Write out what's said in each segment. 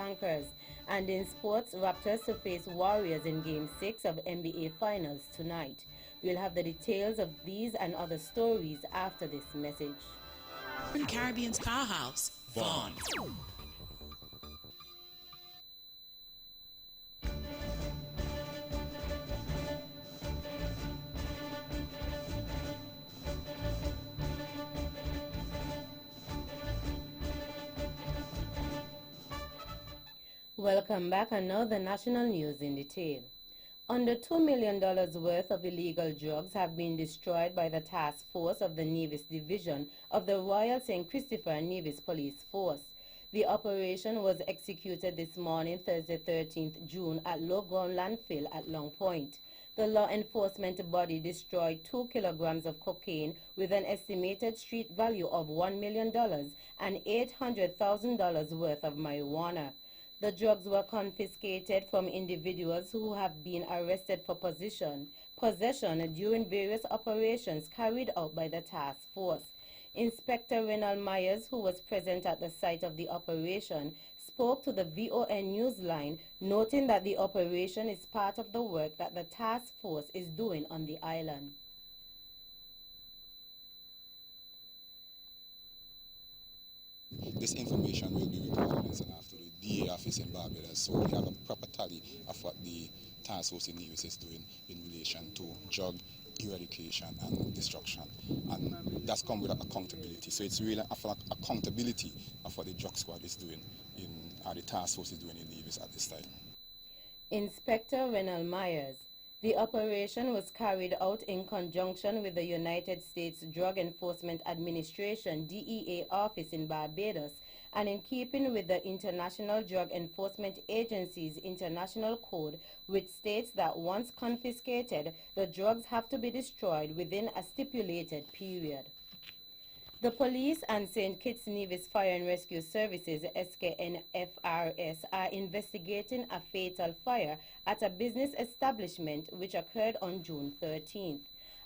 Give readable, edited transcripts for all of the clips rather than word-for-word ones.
tankers. And in sports, Raptors to face Warriors in Game 6 of NBA Finals tonight. We'll have the details of these and other stories after this message. Caribbean's Powerhouse, Vaughn. Welcome back, and now the national news in detail. Under $2 million worth of illegal drugs have been destroyed by the task force of the Nevis Division of the Royal St. Christopher Nevis Police Force. The operation was executed this morning, Thursday 13th June, at Low Ground Landfill at Long Point. The law enforcement body destroyed 2 kilograms of cocaine with an estimated street value of $1 million and $800,000 worth of marijuana. The drugs were confiscated from individuals who have been arrested for possession during various operations carried out by the task force. Inspector Renal Myers, who was present at the site of the operation, spoke to the VON Newsline, noting that the operation is part of the work that the task force is doing on the island. This information will be reported after the DA office in Barbados, so we have a proper tally of what the task force in Nevis is doing in relation to drug eradication and destruction, and that's come with accountability. So it's really accountability of what the drug squad is doing the task force is doing in Nevis at this time. Inspector Renal Myers. The operation was carried out in conjunction with the United States Drug Enforcement Administration DEA office in Barbados, and in keeping with the International Drug Enforcement Agency's International Code, which states that once confiscated, the drugs have to be destroyed within a stipulated period. The police and St. Kitts Nevis Fire and Rescue Services, SKNFRS, are investigating a fatal fire at a business establishment which occurred on June 13th.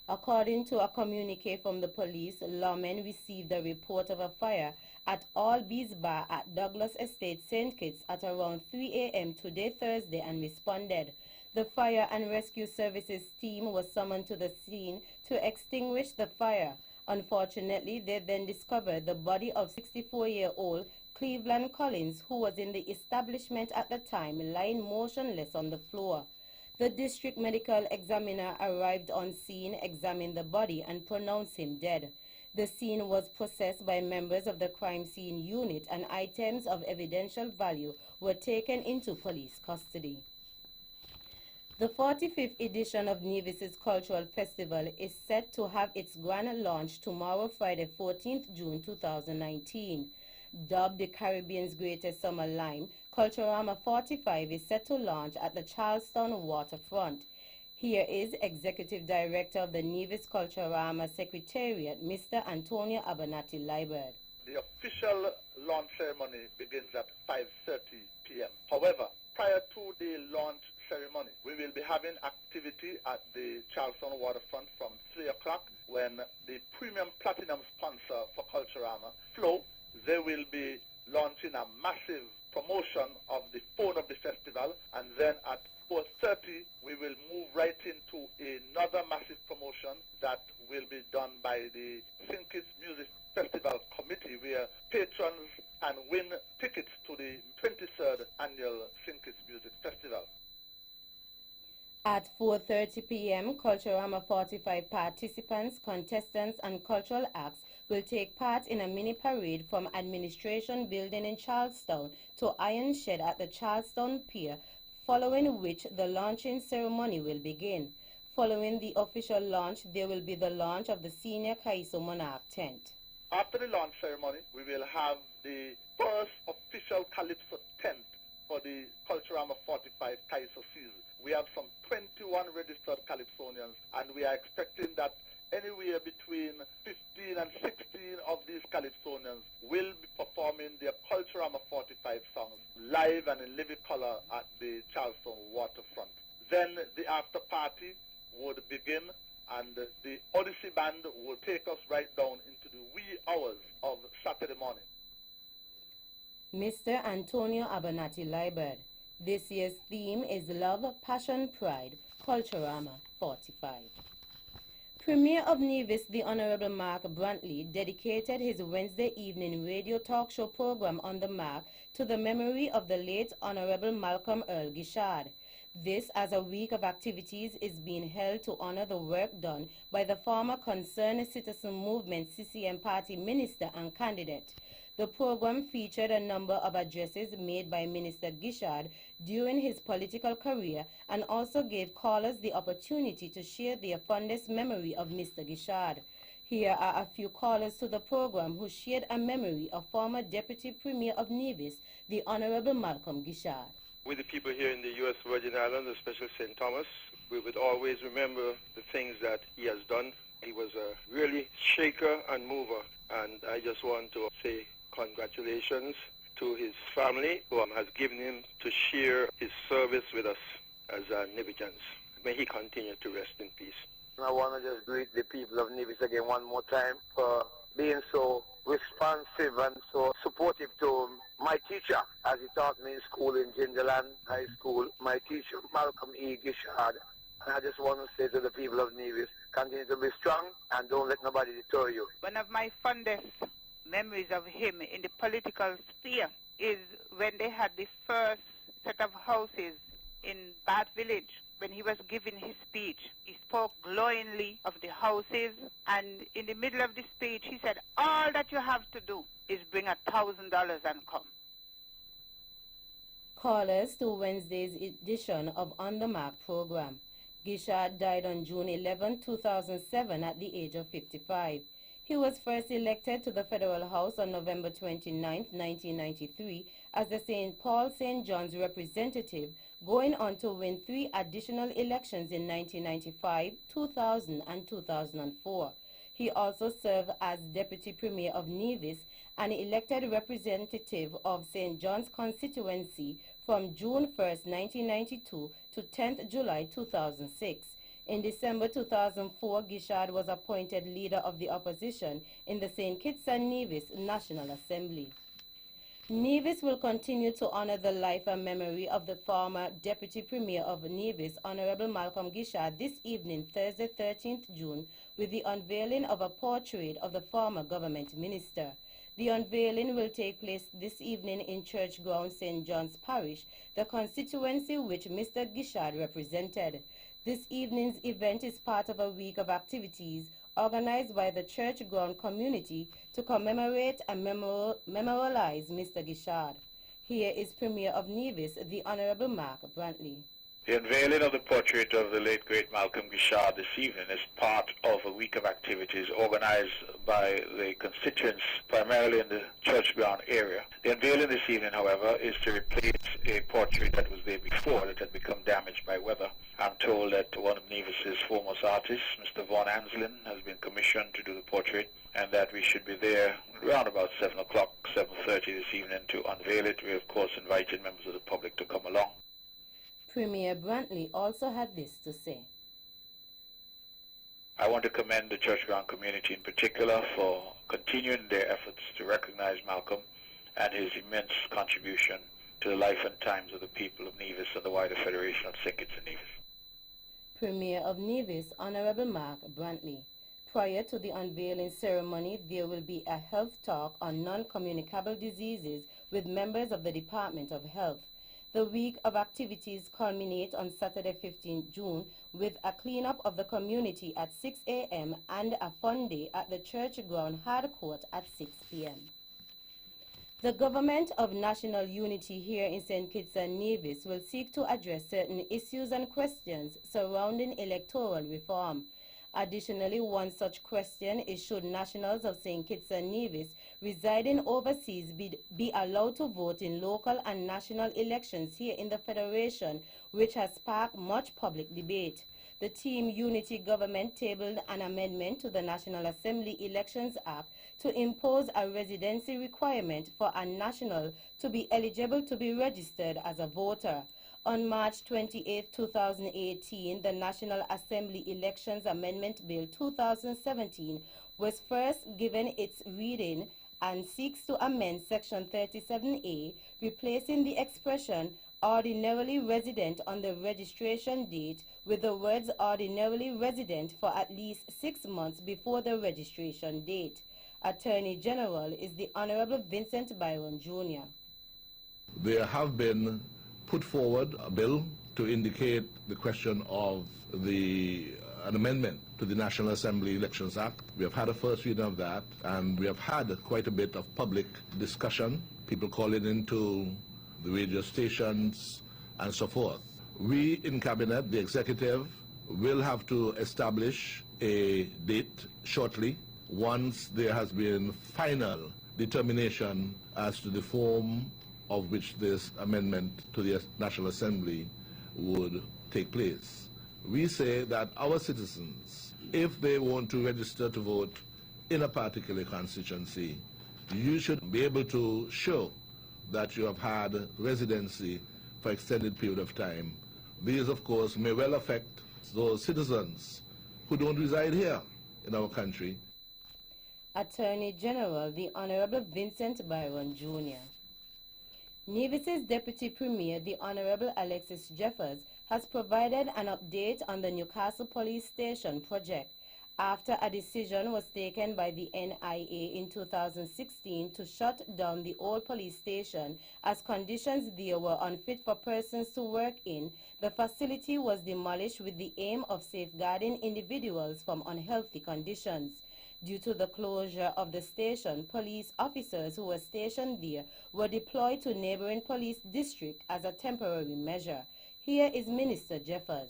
According to a communique from the police, lawmen received a report of a fire at All Bees Bar at Douglas Estate, St. Kitts at around 3 a.m. today, Thursday, and responded. The Fire and Rescue Services team was summoned to the scene to extinguish the fire. Unfortunately, they then discovered the body of 64-year-old Cleveland Collins, who was in the establishment at the time, lying motionless on the floor. The district medical examiner arrived on scene, examined the body, and pronounced him dead. The scene was processed by members of the crime scene unit, and items of evidential value were taken into police custody. The 45th edition of Nevis's Cultural Festival is set to have its grand launch tomorrow, Friday, 14th June 2019. Dubbed the Caribbean's greatest summer lime, Culturama 45 is set to launch at the Charlestown waterfront. Here is Executive Director of the Nevis Culturama Secretariat, Mr. Antonio Abernathy Liburd. The official launch ceremony begins at 5:30 p.m. However, prior to the launch ceremony, we will be having activity at the Charlestown waterfront from 3 o'clock when the premium platinum sponsor for Culturama, Flow, they will be launching a massive promotion of the phone of the festival, and then at 4:30 we will move right into another massive promotion that will be done by the St. Kitts Music Festival Committee, where patrons can win tickets to the 23rd annual St. Kitts Music Festival. At 4:30 p.m., Culturama 45 participants, contestants, and cultural acts will take part in a mini parade from Administration Building in Charlestown to Iron Shed at the Charlestown Pier, following which the launching ceremony will begin. Following the official launch, there will be the launch of the Senior Kaiso Monarch tent. After the launch ceremony, we will have the first official Calypso tent for the Culturama 45 Kaiso season. We have some 21 registered Calypsonians, and we are expecting that anywhere between 15 and 16 of these Calypsonians will be performing their Culturama 45 songs live and in living color at the Charlestown waterfront. Then the after party would begin, and the Odyssey Band will take us right down into the wee hours of Saturday morning. Mr. Antonio Abernathy Liebert. This year's theme is Love, Passion, Pride, Culturama 45. Premier of Nevis, the Honorable Mark Brantley, dedicated his Wednesday evening radio talk show program on the Mark to the memory of the late Honorable Malcolm Earl Gishard. This, as a week of activities, is being held to honor the work done by the former Concerned Citizen Movement CCM party minister and candidate. The program featured a number of addresses made by Minister Gishard during his political career and also gave callers the opportunity to share their fondest memory of Mr. Gishard. Here are a few callers to the program who shared a memory of former Deputy Premier of Nevis, the Honorable Malcolm Gishard. With the people here in the U.S. Virgin Islands, especially St. Thomas, we would always remember the things that he has done. He was a really shaker and mover, and I just want to say congratulations to his family who has given him to share his service with us as Nivigans. May he continue to rest in peace. I want to just greet the people of Nevis again one more time for being so responsive and so supportive to my teacher as he taught me in school in Gingerland High School, my teacher Malcolm E. Gishard. And I just want to say to the people of Nevis, continue to be strong and don't let nobody deter you. One of my fondest memories of him in the political sphere is when they had the first set of houses in Bath Village. When he was giving his speech, he spoke glowingly of the houses, and in the middle of the speech he said, all that you have to do is bring $1,000 and come. Callers to Wednesday's edition of On the Mark program. Gishard died on June 11, 2007 at the age of 55. He was first elected to the Federal House on November 29, 1993 as the St. Paul St. John's representative, going on to win 3 additional elections in 1995, 2000, and 2004. He also served as Deputy Premier of Nevis and elected representative of St. John's constituency from June 1, 1992 to 10th July 2006. In December 2004, Gishard was appointed leader of the opposition in the St. Kitts and Nevis National Assembly. Nevis will continue to honor the life and memory of the former Deputy Premier of Nevis, Honorable Malcolm Gishard, this evening, Thursday, 13th June, with the unveiling of a portrait of the former government minister. The unveiling will take place this evening in Church Ground, St. John's Parish, the constituency which Mr. Gishard represented. This evening's event is part of a week of activities organized by the Church Ground community to commemorate and memorialize Mr. Gishard. Here is Premier of Nevis, the Honorable Mark Brantley. The unveiling of the portrait of the late great Malcolm Gishard this evening is part of a week of activities organized by the constituents primarily in the Church Ground area. The unveiling this evening, however, is to replace a portrait that was there before that had become damaged by weather. I'm told that one of Nevis's foremost artists, Mr. Von Anslin, has been commissioned to do the portrait, and that we should be there around about 7 o'clock, 7:30 this evening to unveil it. We, of course, invited members of the public to come along. Premier Brantley also had this to say. I want to commend the Church Ground community in particular for continuing their efforts to recognize Malcolm and his immense contribution to the life and times of the people of Nevis and the wider Federation of St. Kitts and Nevis. Premier of Nevis, Honorable Mark Brantley. Prior to the unveiling ceremony, there will be a health talk on non-communicable diseases with members of the Department of Health. The week of activities culminate on Saturday, 15 June, with a cleanup of the community at 6 a.m. and a fun day at the Church Ground Hard Court at 6 p.m. The Government of National Unity here in St. Kitts and Nevis will seek to address certain issues and questions surrounding electoral reform. Additionally, one such question is should nationals of St. Kitts and Nevis residing overseas be allowed to vote in local and national elections here in the Federation, which has sparked much public debate. The Team Unity government tabled an amendment to the National Assembly Elections Act to impose a residency requirement for a national to be eligible to be registered as a voter. On March 28, 2018, the National Assembly Elections Amendment Bill 2017 was first given its reading and seeks to amend Section 37A, replacing the expression ordinarily resident on the registration date with the words ordinarily resident for at least 6 months before the registration date. Attorney General is the Honorable Vincent Byron Jr. There have been put forward a bill to indicate the question of an amendment to the National Assembly Elections Act. We have had a first reading of that, and we have had quite a bit of public discussion, people calling into the radio stations and so forth. We in Cabinet, the Executive, will have to establish a date shortly once there has been final determination as to the form of which this amendment to the National Assembly would take place. We say that our citizens, if they want to register to vote in a particular constituency, you should be able to show that you have had residency for extended period of time. These, of course, may well affect those citizens who don't reside here in our country. Attorney General, the Honorable Vincent Byron Jr. Nevis's Deputy Premier, the Honorable Alexis Jeffers, has provided an update on the Newcastle Police Station project after a decision was taken by the NIA in 2016 to shut down the old police station as conditions there were unfit for persons to work in. The facility was demolished with the aim of safeguarding individuals from unhealthy conditions. Due to the closure of the station, police officers who were stationed there were deployed to neighboring police district as a temporary measure. Here is Minister Jeffers.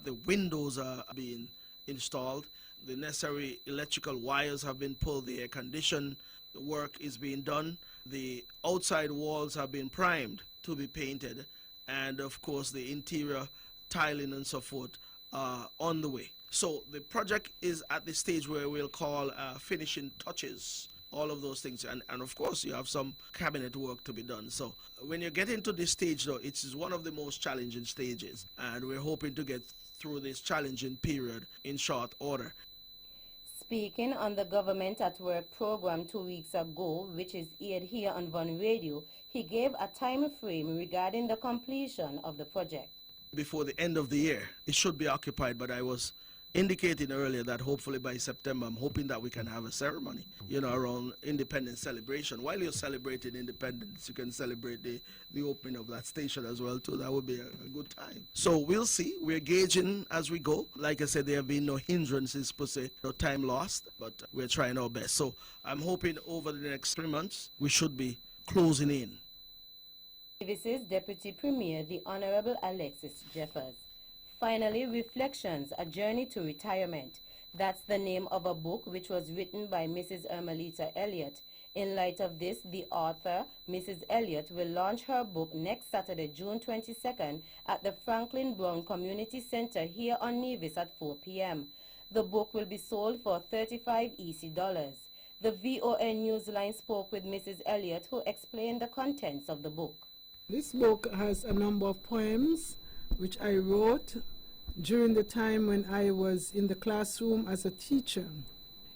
The windows are being installed, the necessary electrical wires have been pulled, the air condition work is being done, the outside walls have been primed to be painted, and of course the interior tiling and so forth are on the way. So the project is at the stage where we'll call finishing touches, all of those things, and of course you have some cabinet work to be done. So when you get into this stage though, it is one of the most challenging stages, and we're hoping to get through this challenging period in short order. Speaking on the Government at Work program 2 weeks ago, which is aired here on Von Radio, he gave a time frame regarding the completion of the project. Before the end of the year, it should be occupied, but I was indicating earlier that hopefully by September, I'm hoping that we can have a ceremony, around independence celebration. While you're celebrating independence, you can celebrate the opening of that station as well too. That would be a good time. So we'll see. We're gauging as we go. Like I said, there have been no hindrances per se, no time lost, but we're trying our best. So I'm hoping over the next 3 months, we should be closing in. This is Deputy Premier, the Honorable Alexis Jeffers. Finally, Reflections, A Journey to Retirement. That's the name of a book which was written by Mrs. Ermelita Elliott. In light of this, the author, Mrs. Elliott, will launch her book next Saturday, June 22nd at the Franklin Brown Community Center here on Nevis at 4 p.m. The book will be sold for $35 EC. The VON Newsline spoke with Mrs. Elliott, who explained the contents of the book. This book has a number of poems which I wrote during the time when I was in the classroom as a teacher.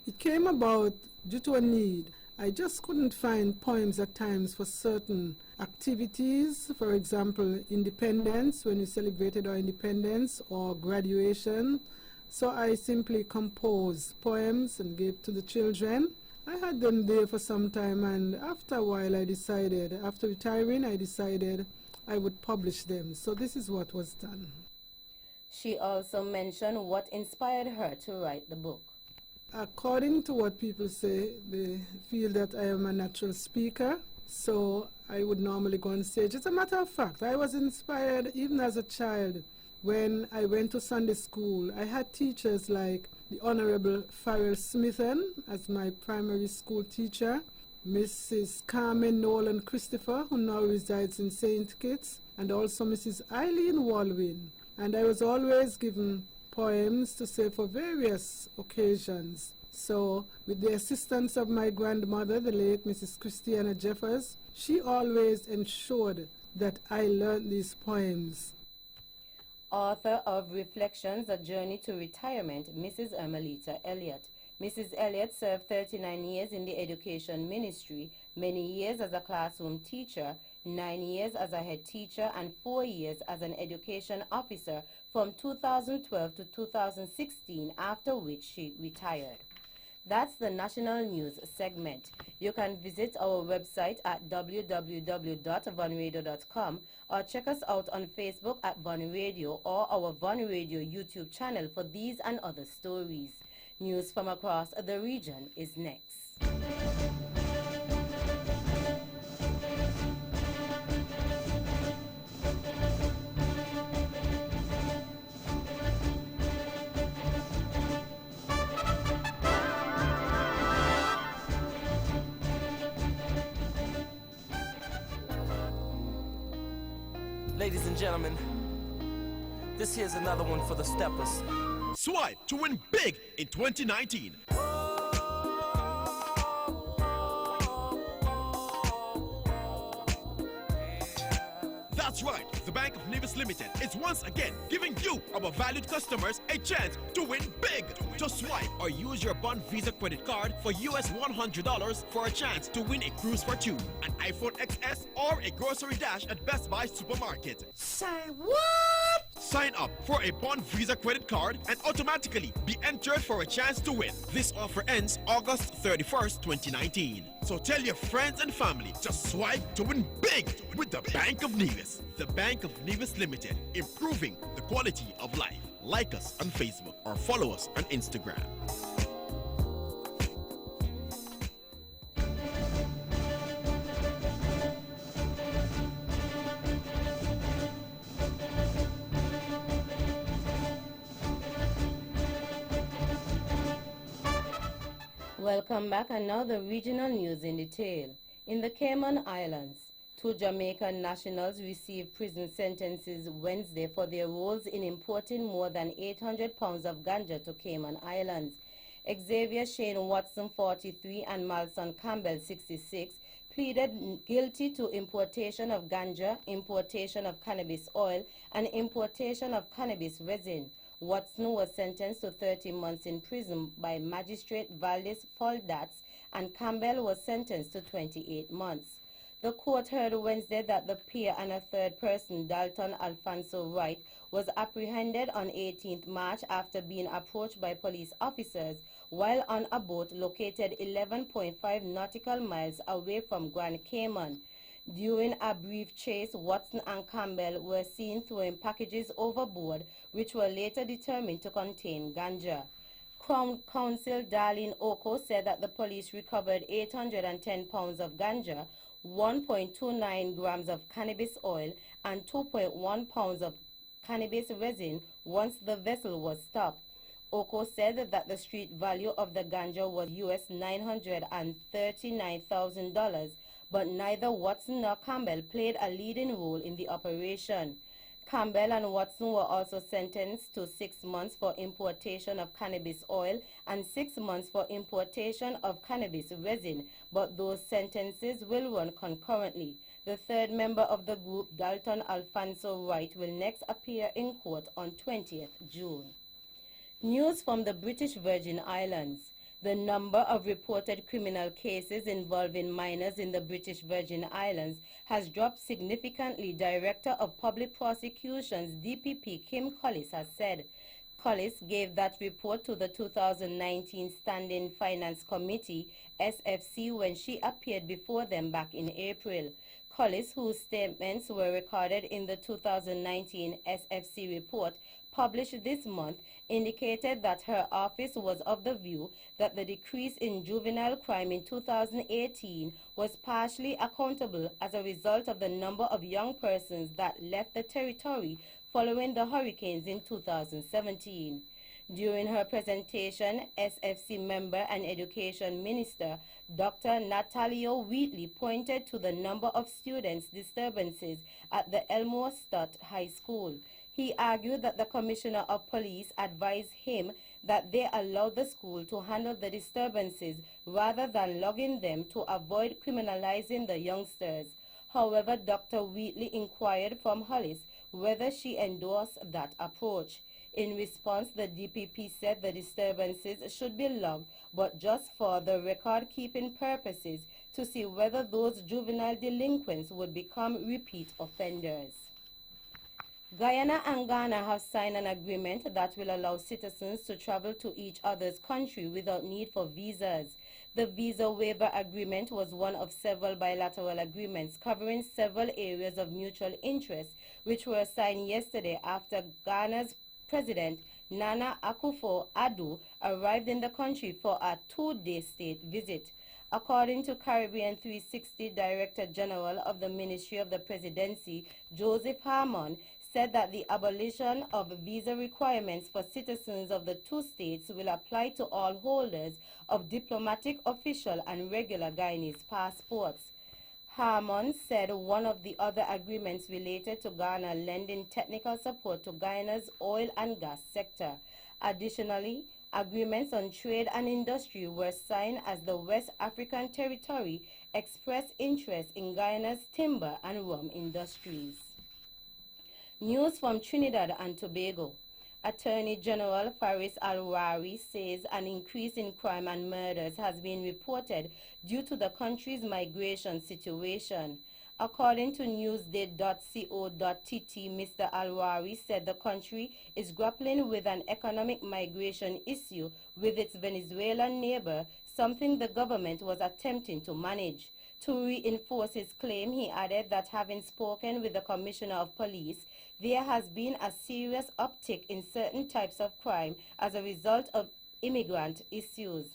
It came about due to a need. I just couldn't find poems at times for certain activities, for example, independence, when we celebrated our independence, or graduation. So I simply composed poems and gave to the children. I had them there for some time, and after a while after retiring, I decided I would publish them. So this is what was done. She also mentioned what inspired her to write the book. According to what people say, they feel that I am a natural speaker, so I would normally go on stage. As a matter of fact, I was inspired even as a child when I went to Sunday school. I had teachers like the Honorable Farrell Smithen as my primary school teacher, Mrs. Carmen Nolan Christopher, who now resides in St. Kitts, and also Mrs. Eileen Walwyn. And I was always given poems to say for various occasions. So with the assistance of my grandmother, the late Mrs. Christiana Jeffers, she always ensured that I learned these poems. Author of Reflections, A Journey to Retirement, Mrs. Ermelita Elliott. Mrs. Elliott served 39 years in the education ministry, many years as a classroom teacher, 9 years as a head teacher, and 4 years as an education officer from 2012 to 2016, after which she retired. That's the national news segment. You can visit our website at www.vonradio.com or check us out on Facebook at Von Radio or our Von Radio YouTube channel for these and other stories. News from across the region is next. Ladies and gentlemen, this here's another one for the steppers. Swipe to win big in 2019. That's right, the Bank of Nevis Limited is once again giving you, our valued customers, a chance to win big. Just swipe or use your Bond Visa credit card for US $100 for a chance to win a cruise for two, an iPhone XS, or a grocery dash at Best Buy Supermarket. Say what? Sign up for a Bond Visa credit card and automatically be entered for a chance to win. This offer ends August 31st, 2019. So tell your friends and family, just swipe to win big with the Bank of Nevis. The Bank of Nevis Limited, improving the quality of life. Like us on Facebook or follow us on Instagram. Welcome back, and now the regional news in detail. In the Cayman Islands, 2 Jamaican nationals received prison sentences Wednesday for their roles in importing more than 800 pounds of ganja to Cayman Islands. Xavier Shane Watson, 43, and Malson Campbell, 66, pleaded guilty to importation of ganja, importation of cannabis oil, and importation of cannabis resin. Watson was sentenced to 30 months in prison by Magistrate Valdez Foldats, and Campbell was sentenced to 28 months. The court heard Wednesday that the peer and a third person, Dalton Alfonso Wright, was apprehended on 18th March after being approached by police officers while on a boat located 11.5 nautical miles away from Grand Cayman. During a brief chase, Watson and Campbell were seen throwing packages overboard, which were later determined to contain ganja. Crown Counsel Darlene Oko said that the police recovered 810 pounds of ganja, 1.29 grams of cannabis oil, and 2.1 pounds of cannabis resin once the vessel was stopped. Oko said that the street value of the ganja was US $939,000, but neither Watson nor Campbell played a leading role in the operation. Campbell and Watson were also sentenced to 6 months for importation of cannabis oil and 6 months for importation of cannabis resin, but those sentences will run concurrently. The third member of the group, Dalton Alfonso Wright, will next appear in court on 20th June. News from the British Virgin Islands. The number of reported criminal cases involving minors in the British Virgin Islands has dropped significantly, Director of Public Prosecutions DPP Kim Collis has said. Collis gave that report to the 2019 Standing Finance Committee, SFC, when she appeared before them back in April. Collis, whose statements were recorded in the 2019 SFC report published this month, indicated that her office was of the view that the decrease in juvenile crime in 2018 was partially accountable as a result of the number of young persons that left the territory following the hurricanes in 2017. During her presentation, SFC member and Education Minister Dr. Natalio Wheatley pointed to the number of students disturbances at the Elmore Stott High School. He argued that the Commissioner of Police advised him that they allow the school to handle the disturbances rather than logging them to avoid criminalizing the youngsters. However, Dr. Wheatley inquired from Hollis whether she endorsed that approach. In response, the DPP said the disturbances should be logged, but just for the record-keeping purposes to see whether those juvenile delinquents would become repeat offenders. Guyana and Ghana have signed an agreement that will allow citizens to travel to each other's country without need for visas. The visa waiver agreement was one of several bilateral agreements covering several areas of mutual interest, which were signed yesterday after Ghana's President Nana Akufo-Addo arrived in the country for a two-day state visit. According to Caribbean 360 Director General of the Ministry of the Presidency, Joseph Harmon, said that the abolition of visa requirements for citizens of the two states will apply to all holders of diplomatic, official, and regular Guyanese passports. Harmon said one of the other agreements related to Ghana lending technical support to Guyana's oil and gas sector. Additionally, agreements on trade and industry were signed as the West African Territory expressed interest in Guyana's timber and rum industries. News from Trinidad and Tobago. Attorney General Faris Al-Wari says an increase in crime and murders has been reported due to the country's migration situation. According to newsday.co.tt, Mr. Al-Wari said the country is grappling with an economic migration issue with its Venezuelan neighbor, something the government was attempting to manage. To reinforce his claim, he added that having spoken with the Commissioner of Police, there has been a serious uptick in certain types of crime as a result of immigrant issues.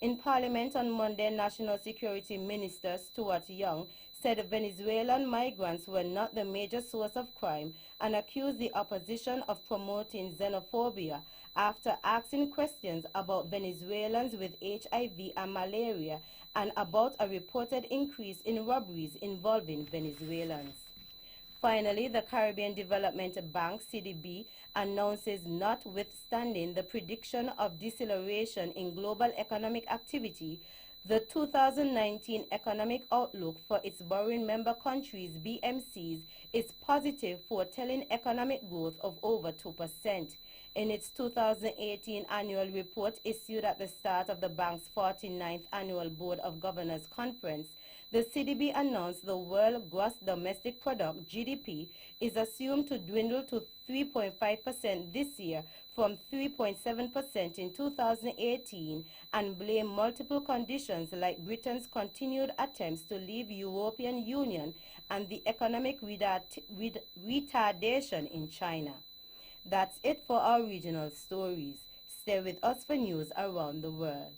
In Parliament on Monday, National Security Minister Stuart Young said Venezuelan migrants were not the major source of crime and accused the opposition of promoting xenophobia after asking questions about Venezuelans with HIV and malaria and about a reported increase in robberies involving Venezuelans. Finally, the Caribbean Development Bank, CDB, announces notwithstanding the prediction of deceleration in global economic activity, the 2019 economic outlook for its borrowing member countries, BMCs, is positive, foretelling economic growth of over 2%. In its 2018 annual report issued at the start of the bank's 49th Annual Board of Governors Conference, the CDB announced the world gross domestic product, GDP, is assumed to dwindle to 3.5% this year from 3.7% in 2018 and blame multiple conditions like Britain's continued attempts to leave European Union and the economic retardation in China. That's it for our regional stories. Stay with us for news around the world.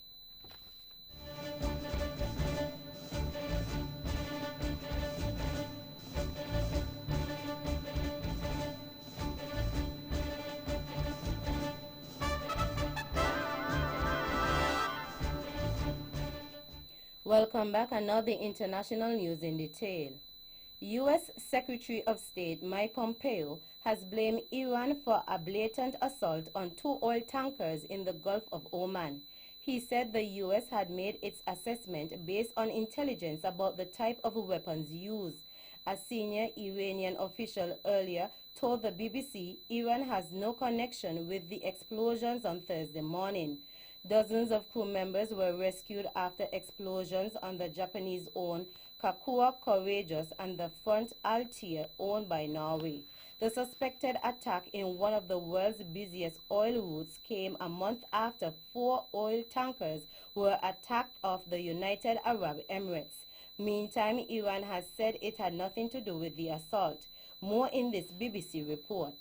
Welcome back. And now the international news in detail. U.S. Secretary of State Mike Pompeo has blamed Iran for a blatant assault on 2 oil tankers in the Gulf of Oman. He said the U.S. had made its assessment based on intelligence about the type of weapons used. A senior Iranian official earlier told the BBC Iran has no connection with the explosions on Thursday morning. Dozens of crew members were rescued after explosions on the Japanese-owned Kakua Courageous and the Front Altair, owned by Norway. The suspected attack in one of the world's busiest oil routes came a month after 4 oil tankers were attacked off the United Arab Emirates. Meantime, Iran has said it had nothing to do with the assault. More in this BBC report.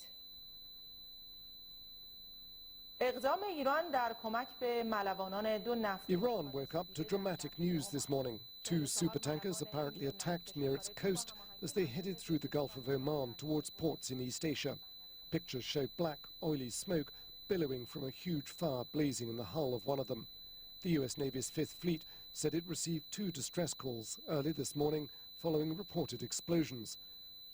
Iran woke up to dramatic news this morning. 2 supertankers apparently attacked near its coast as they headed through the Gulf of Oman towards ports in East Asia. Pictures show black, oily smoke billowing from a huge fire blazing in the hull of one of them. The U.S. Navy's 5th Fleet said it received 2 distress calls early this morning following reported explosions.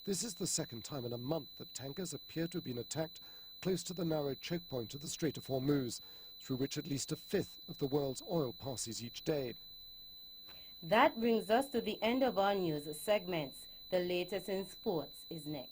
This is the second time in a month that tankers appear to have been attacked close to the narrow choke point of the Strait of Hormuz, through which at least 1/5 of the world's oil passes each day. That brings us to the end of our news segments. The latest in sports is next.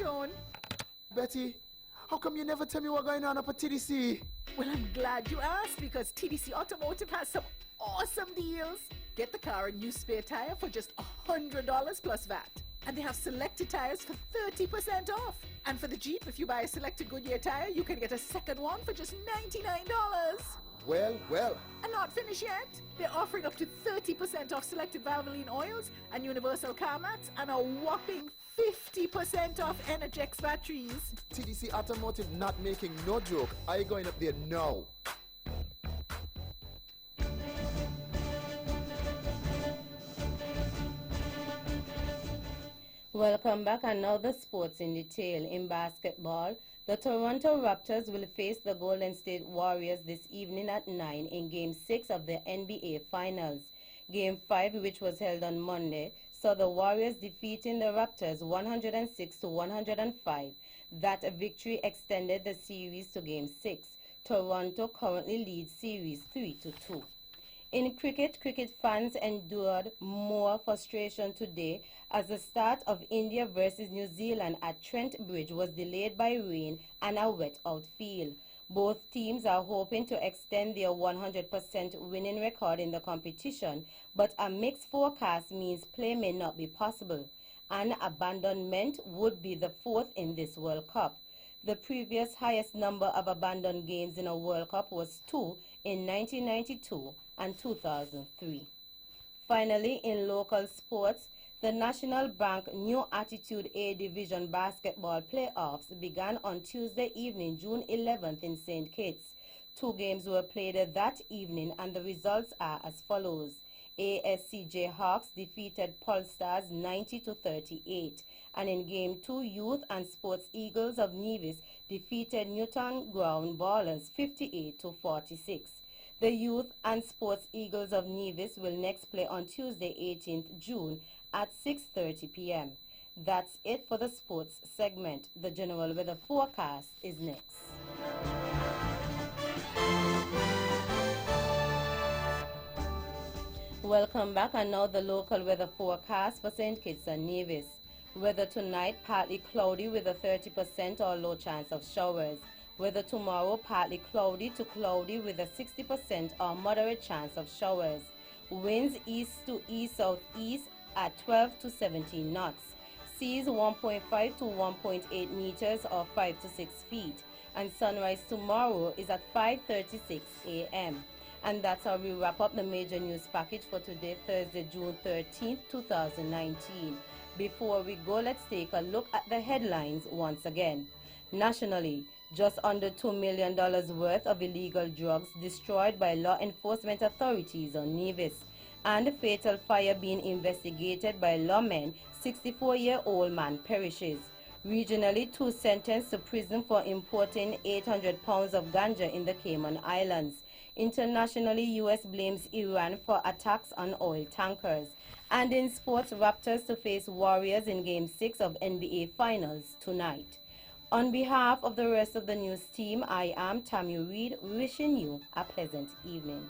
Joan. Betty, how come you never tell me what's going on up at TDC? Well, I'm glad you asked because TDC Automotive has some awesome deals. Get the car a new spare tire for just $100 plus VAT. And they have selected tires for 30% off. And for the Jeep, if you buy a selected Goodyear tire, you can get a second one for just $99. Well. And not finished yet. They're offering up to 30% off selected Valvoline oils and universal car mats and a whopping 50% off Energix batteries. TDC Automotive not making no joke. I going up there now. Welcome back, and now the sports in detail. In basketball, the Toronto Raptors will face the Golden State Warriors this evening at 9 in Game 6 of the NBA Finals. Game 5, which was held on Monday, saw the Warriors defeating the Raptors 106-105. That victory extended the series to Game 6. Toronto currently leads series 3-2. In cricket fans endured more frustration today as the start of India versus New Zealand at Trent Bridge was delayed by rain and a wet outfield. Both teams are hoping to extend their 100% winning record in the competition, but a mixed forecast means play may not be possible. An abandonment would be the fourth in this World Cup. The previous highest number of abandoned games in a World Cup was 2 in 1992 and 2003. Finally, in local sports, the National Bank New Attitude A Division basketball playoffs began on Tuesday evening, June 11th in St. Kitts. 2 games were played that evening and the results are as follows. ASCJ Hawks defeated Polstars 90-38, and in Game 2, Youth and Sports Eagles of Nevis defeated Newton Ground Ballers 58-46. The Youth and Sports Eagles of Nevis will next play on Tuesday 18th June at 6:30 p.m. That's it for the sports segment. The general weather forecast is next. Welcome back, and now the local weather forecast for St. Kitts and Nevis. Weather tonight, partly cloudy with a 30% or low chance of showers. Weather tomorrow, partly cloudy to cloudy with a 60% or moderate chance of showers. Winds east to east-southeast at 12 to 17 knots. Seas 1.5 to 1.8 meters or 5 to 6 feet. And sunrise tomorrow is at 5:36 a.m. And that's how we wrap up the major news package for today, Thursday, June 13th, 2019. Before we go, let's take a look at the headlines once again. Nationally, just under $2 million worth of illegal drugs destroyed by law enforcement authorities on Nevis. And a fatal fire being investigated by lawmen, 64-year-old man perishes. Regionally, 2 sentenced to prison for importing 800 pounds of ganja in the Cayman Islands. Internationally, U.S. blames Iran for attacks on oil tankers. And in sports, Raptors to face Warriors in Game 6 of NBA Finals tonight. On behalf of the rest of the news team, I am Tammy Reed, wishing you a pleasant evening.